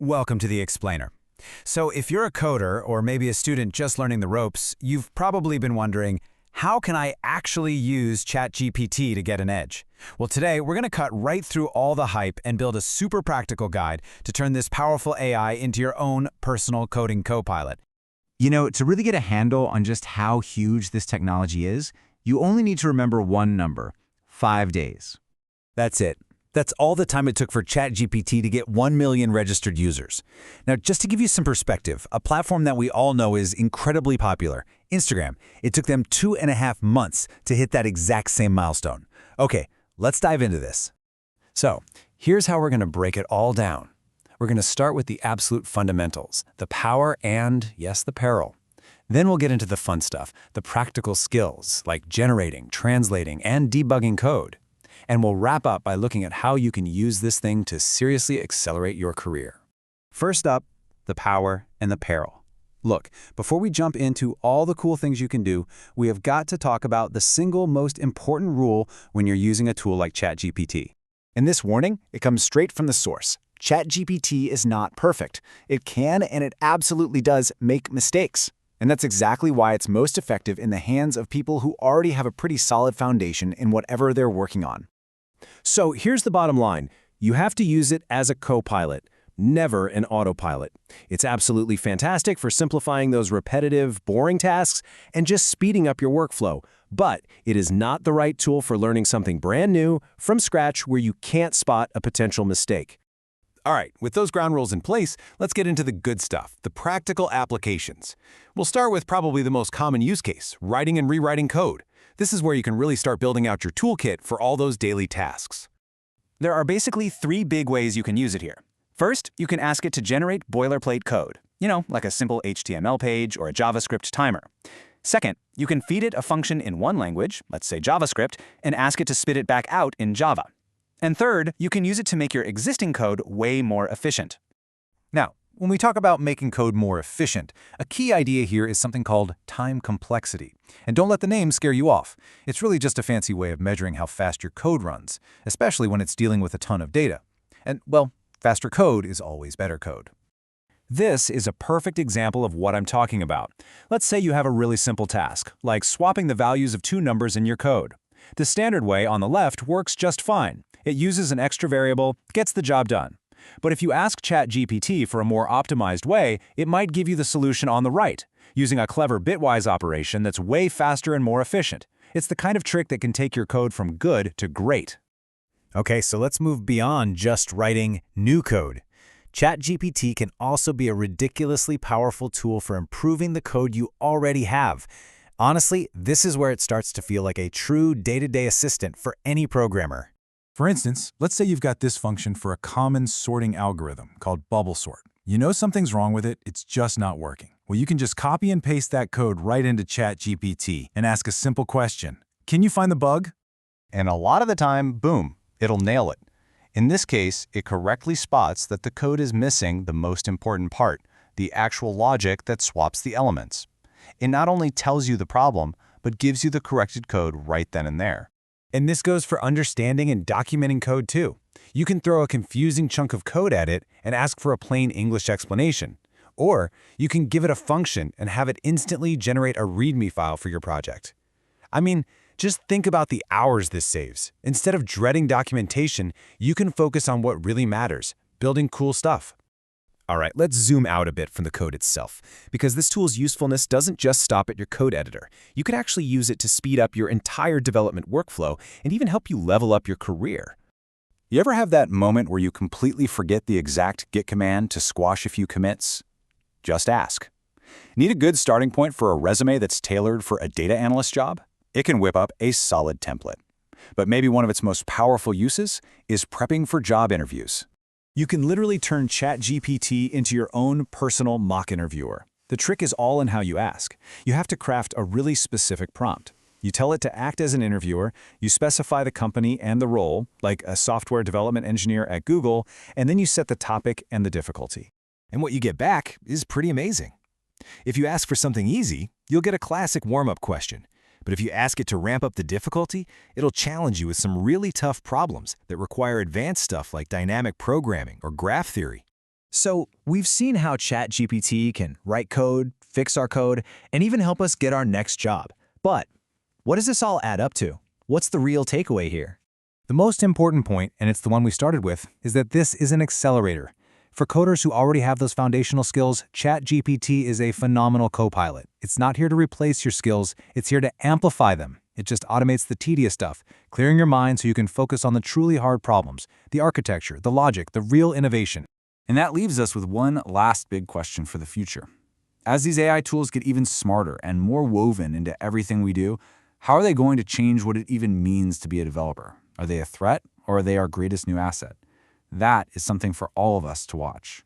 Welcome to the Explainer. So if you're a coder or maybe a student just learning the ropes, you've probably been wondering, how can I actually use ChatGPT to get an edge? Well, today we're going to cut right through all the hype and build a super practical guide to turn this powerful AI into your own personal coding copilot. To really get a handle on just how huge this technology is, you only need to remember one number: 5 days. That's it. That's all the time it took for ChatGPT to get 1 million registered users. Now, just to give you some perspective, a platform that we all know is incredibly popular, Instagram, it took them 2.5 months to hit that exact same milestone. Okay, let's dive into this. So, here's how we're going to break it all down. We're going to start with the absolute fundamentals, the power and, yes, the peril. Then we'll get into the fun stuff, the practical skills like generating, translating, and debugging code. And we'll wrap up by looking at how you can use this thing to seriously accelerate your career. First up, the power and the peril. Look, before we jump into all the cool things you can do, we have got to talk about the single most important rule when you're using a tool like ChatGPT. And this warning, it comes straight from the source. ChatGPT is not perfect. It can and it absolutely does make mistakes. And that's exactly why it's most effective in the hands of people who already have a pretty solid foundation in whatever they're working on. So here's the bottom line. You have to use it as a co-pilot, never an autopilot. It's absolutely fantastic for simplifying those repetitive, boring tasks and just speeding up your workflow. But it is not the right tool for learning something brand new from scratch where you can't spot a potential mistake. All right, with those ground rules in place, let's get into the good stuff, the practical applications. We'll start with probably the most common use case, writing and rewriting code. This is where you can really start building out your toolkit for all those daily tasks. There are basically 3 big ways you can use it here. First, you can ask it to generate boilerplate code, like a simple HTML page or a JavaScript timer. Second, you can feed it a function in one language, let's say JavaScript, and ask it to spit it back out in Java. And third, you can use it to make your existing code way more efficient. Now, when we talk about making code more efficient, a key idea here is something called time complexity. And don't let the name scare you off. It's really just a fancy way of measuring how fast your code runs, especially when it's dealing with a ton of data. And, well, faster code is always better code. This is a perfect example of what I'm talking about. Let's say you have a really simple task, like swapping the values of 2 numbers in your code. The standard way on the left works just fine. It uses an extra variable, gets the job done. But if you ask ChatGPT for a more optimized way, it might give you the solution on the right, using a clever bitwise operation that's way faster and more efficient. It's the kind of trick that can take your code from good to great. Okay, so let's move beyond just writing new code. ChatGPT can also be a ridiculously powerful tool for improving the code you already have. Honestly, this is where it starts to feel like a true day-to-day assistant for any programmer. For instance, let's say you've got this function for a common sorting algorithm called bubble sort. You know something's wrong with it, it's just not working. Well, you can just copy and paste that code right into ChatGPT and ask a simple question. Can you find the bug? And a lot of the time, boom, it'll nail it. In this case, it correctly spots that the code is missing the most important part, the actual logic that swaps the elements. It not only tells you the problem, but gives you the corrected code right then and there. And this goes for understanding and documenting code too. You can throw a confusing chunk of code at it and ask for a plain English explanation. Or you can give it a function and have it instantly generate a README file for your project. I mean, just think about the hours this saves. Instead of dreading documentation, you can focus on what really matters, building cool stuff. All right, let's zoom out a bit from the code itself, because this tool's usefulness doesn't just stop at your code editor. You can actually use it to speed up your entire development workflow and even help you level up your career. You ever have that moment where you completely forget the exact git command to squash a few commits? Just ask. Need a good starting point for a resume that's tailored for a data analyst job? It can whip up a solid template. But maybe one of its most powerful uses is prepping for job interviews. You can literally turn ChatGPT into your own personal mock interviewer. The trick is all in how you ask. You have to craft a really specific prompt. You tell it to act as an interviewer, you specify the company and the role, like a software development engineer at Google, and then you set the topic and the difficulty. And what you get back is pretty amazing. If you ask for something easy, you'll get a classic warm-up question. But if you ask it to ramp up the difficulty, it'll challenge you with some really tough problems that require advanced stuff like dynamic programming or graph theory. So, we've seen how ChatGPT can write code, fix our code, and even help us get our next job. But what does this all add up to? What's the real takeaway here? The most important point, and it's the one we started with, is that this is an accelerator. For coders who already have those foundational skills, ChatGPT is a phenomenal co-pilot. It's not here to replace your skills, it's here to amplify them. It just automates the tedious stuff, clearing your mind so you can focus on the truly hard problems, the architecture, the logic, the real innovation. And that leaves us with one last big question for the future. As these AI tools get even smarter and more woven into everything we do, how are they going to change what it even means to be a developer? Are they a threat, or are they our greatest new asset? That is something for all of us to watch.